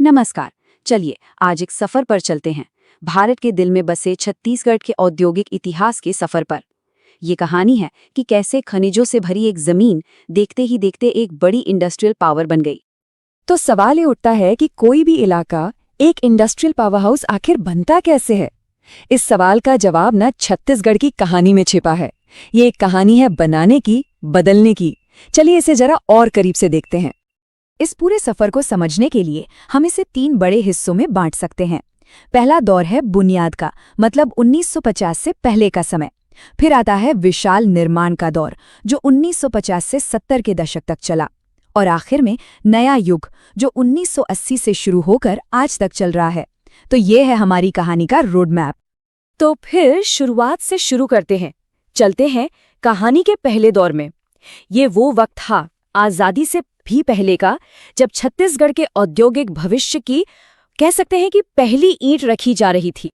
नमस्कार। चलिए आज एक सफर पर चलते हैं, भारत के दिल में बसे छत्तीसगढ़ के औद्योगिक इतिहास के सफर पर। ये कहानी है कि कैसे खनिजों से भरी एक जमीन देखते ही देखते एक बड़ी इंडस्ट्रियल पावर बन गई। तो सवाल ये उठता है कि कोई भी इलाका एक इंडस्ट्रियल पावर हाउस आखिर बनता कैसे है। इस सवाल का जवाब न छत्तीसगढ़ की कहानी में छिपा है। ये एक कहानी है बनाने की, बदलने की। चलिए इसे जरा और करीब से देखते हैं। इस पूरे सफर को समझने के लिए हम इसे 3 बड़े हिस्सों में बांट सकते हैं। पहला दौर है बुनियाद का, मतलब 1950 से पहले का समय। फिर आता है विशाल निर्माण का दौर, जो 1950 से 70 के दशक तक चला। और आखिर में नया युग, जो 1980 से शुरू होकर आज तक चल रहा है। तो ये है हमारी कहानी का रोड मैप। तो फिर शुरुआत से शुरू करते हैं। चलते हैं कहानी के पहले दौर में। ये वो वक्त था, आज़ादी से भी पहले का, जब छत्तीसगढ़ के औद्योगिक भविष्य की कह सकते हैं कि पहली ईंट रखी जा रही थी।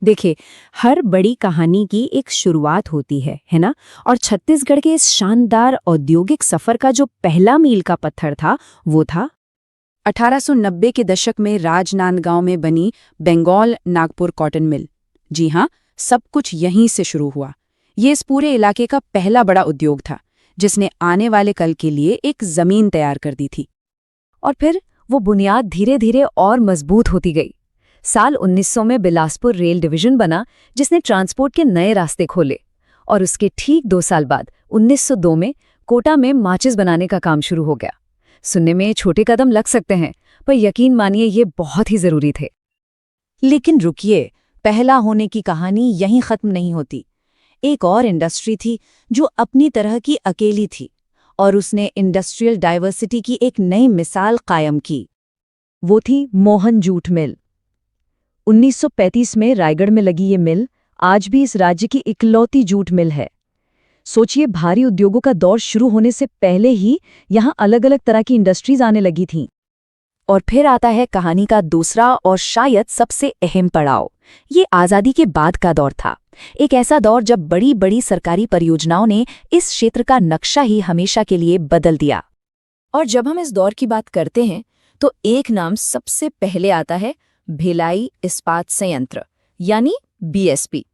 देखिए, हर बड़ी कहानी की एक शुरुआत होती है ना? और छत्तीसगढ़ के इस शानदार औद्योगिक सफर का जो पहला मील का पत्थर था, वो था 1890 के दशक में राजनांदगांव में बनी बंगाल नागपुर कॉटन मिल। जी हाँ, सब कुछ यहीं से शुरू हुआ। ये इस पूरे इलाके का पहला बड़ा उद्योग था, जिसने आने वाले कल के लिए एक जमीन तैयार कर दी थी। और फिर वो बुनियाद धीरे धीरे और मजबूत होती गई। साल 1900 में बिलासपुर रेल डिवीजन बना, जिसने ट्रांसपोर्ट के नए रास्ते खोले। और उसके ठीक 2 साल बाद 1902 में कोटा में माचिस बनाने का काम शुरू हो गया। सुनने में छोटे कदम लग सकते हैं, पर यकीन मानिए ये बहुत ही जरूरी थे। लेकिन रुकिए, पहला होने की कहानी यहीं खत्म नहीं होती। एक और इंडस्ट्री थी जो अपनी तरह की अकेली थी, और उसने इंडस्ट्रियल डाइवर्सिटी की एक नई मिसाल कायम की। वो थी मोहन जूट मिल। 1935 में रायगढ़ में लगी ये मिल आज भी इस राज्य की इकलौती जूट मिल है। सोचिए, भारी उद्योगों का दौर शुरू होने से पहले ही यहाँ अलग अलग तरह की इंडस्ट्रीज आने लगी थीं। और फिर आता है कहानी का दूसरा और शायद सबसे अहम पड़ाव। ये आज़ादी के बाद का दौर था। एक ऐसा दौर जब बड़ी बड़ी सरकारी परियोजनाओं ने इस क्षेत्र का नक्शा ही हमेशा के लिए बदल दिया। और जब हम इस दौर की बात करते हैं तो एक नाम सबसे पहले आता है, भिलाई इस्पात संयंत्र, यानी बीएसपी।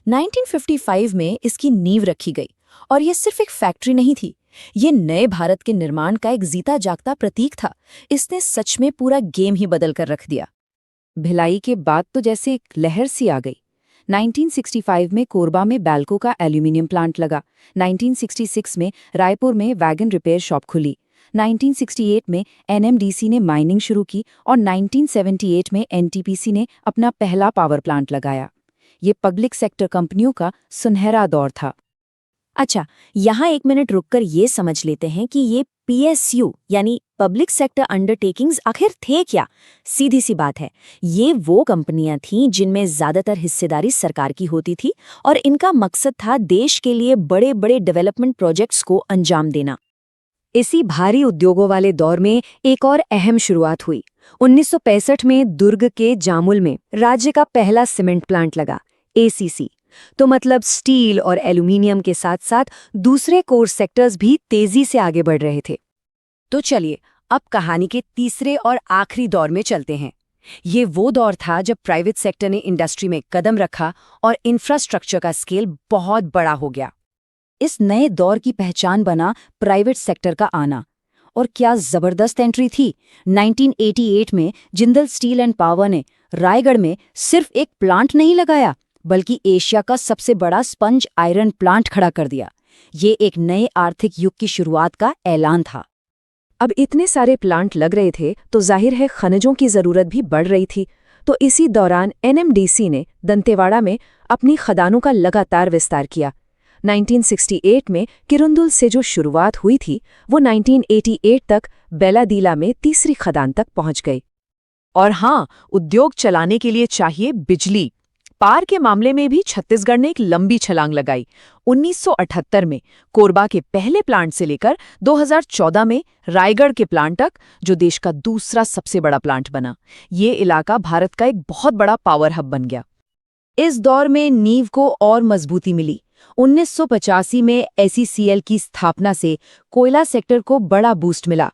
1955 में इसकी नींव रखी गई। और ये सिर्फ एक फैक्ट्री नहीं थी, ये नए भारत के निर्माण का एक जीता जागता प्रतीक था। इसने सच में पूरा गेम ही बदल कर रख दिया। भिलाई के बाद तो जैसे एक लहर सी आ गई। 1965 में कोरबा में बैल्को का एल्यूमिनियम प्लांट लगा। 1966 में रायपुर में वैगन रिपेयर शॉप खुली। 1968 में एनएमडीसी ने माइनिंग शुरू की और 1978 में एनटीपीसी ने अपना पहला पावर प्लांट लगाया। ये पब्लिक सेक्टर कंपनियों का सुनहरा दौर था। अच्छा, यहाँ 1 मिनट रुककर ये समझ लेते हैं कि ये पीएसयू यानी पब्लिक सेक्टर अंडरटेकिंग्स आखिर थे क्या। सीधी सी बात है, ये वो कंपनियां थीं जिनमें ज्यादातर हिस्सेदारी सरकार की होती थी और इनका मकसद था देश के लिए बड़े बड़े डेवलपमेंट प्रोजेक्ट्स को अंजाम देना। इसी भारी उद्योगों वाले दौर में एक और अहम शुरुआत हुई। 1965 में दुर्ग के जामुल में राज्य का पहला सीमेंट प्लांट लगा, एसीसी। तो मतलब स्टील और एल्यूमिनियम के साथ साथ दूसरे कोर सेक्टर्स भी तेजी से आगे बढ़ रहे थे। तो चलिए अब कहानी के तीसरे और आखिरी दौर में चलते हैं। ये वो दौर था जब प्राइवेट सेक्टर ने इंडस्ट्री में कदम रखा और इंफ्रास्ट्रक्चर का स्केल बहुत बड़ा हो गया। इस नए दौर की पहचान बना प्राइवेट सेक्टर का आना। और क्या जबरदस्त एंट्री थी। 1988 में जिंदल स्टील एंड पावर ने रायगढ़ में सिर्फ एक प्लांट नहीं लगाया, बल्कि एशिया का सबसे बड़ा स्पंज आयरन प्लांट खड़ा कर दिया। ये एक नए आर्थिक युग की शुरुआत का ऐलान था। अब इतने सारे प्लांट लग रहे थे तो जाहिर है खनिजों की जरूरत भी बढ़ रही थी। तो इसी दौरान एनएमडीसी ने दंतेवाड़ा में अपनी खदानों का लगातार विस्तार किया। 1968 में किरुंदुल से जो शुरुआत हुई थी, वो 1988 तक बेलादीला में तीसरी खदान तक पहुंच गई। और हाँ, उद्योग चलाने के लिए चाहिए बिजली। पार के मामले में भी छत्तीसगढ़ ने एक लंबी छलांग लगाई। 1978 में कोरबा के पहले प्लांट से लेकर 2014 में रायगढ़ के प्लांट तक, जो देश का दूसरा सबसे बड़ा प्लांट बना। ये इलाका भारत का एक बहुत बड़ा पावर हब बन गया। इस दौर में नींव को और मजबूती मिली। 1985 में एसईसीएल की स्थापना से कोयला सेक्टर को बड़ा बूस्ट मिला।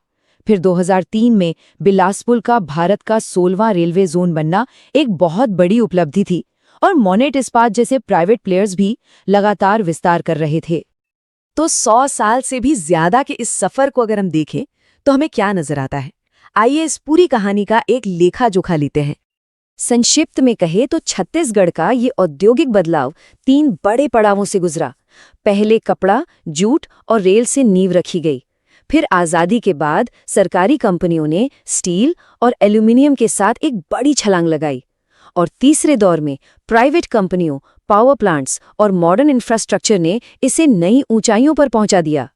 फिर 2003 में बिलासपुर का भारत का 16वां रेलवे जोन बनना एक बहुत बड़ी उपलब्धि थी और मोनेट इस्पात जैसे प्राइवेट प्लेयर्स भी लगातार विस्तार कर रहे थे। तो 100 साल से भी ज्यादा के इस सफर को अगर हम देखें तो हमें क्या नजर आता है? आइए इस पूरी कहानी का एक लेखा जोखा लेते हैं। संक्षिप्त में कहे तो छत्तीसगढ़ का ये औद्योगिक बदलाव 3 बड़े पड़ावों से गुजरा। पहले कपड़ा, जूट और रेल से नींव रखी गई। फिर आज़ादी के बाद सरकारी कंपनियों ने स्टील और एल्यूमिनियम के साथ एक बड़ी छलांग लगाई। और तीसरे दौर में प्राइवेट कंपनियों, पावर प्लांट्स और मॉडर्न इंफ्रास्ट्रक्चर ने इसे नई ऊंचाइयों पर पहुंचा दिया।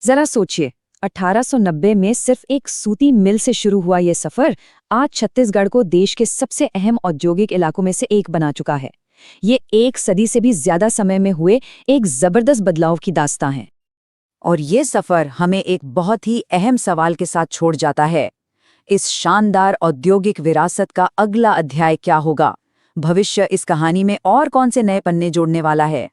जरा सोचिए, 1890 में सिर्फ एक सूती मिल से शुरू हुआ ये सफर आज छत्तीसगढ़ को देश के सबसे अहम औद्योगिक इलाकों में से एक बना चुका है। ये 1 सदी से भी ज्यादा समय में हुए एक जबरदस्त बदलाव की दास्तां है। और ये सफर हमें एक बहुत ही अहम सवाल के साथ छोड़ जाता है। इस शानदार औद्योगिक विरासत का अगला अध्याय क्या होगा? भविष्य इस कहानी में और कौन से नए पन्ने जोड़ने वाला है?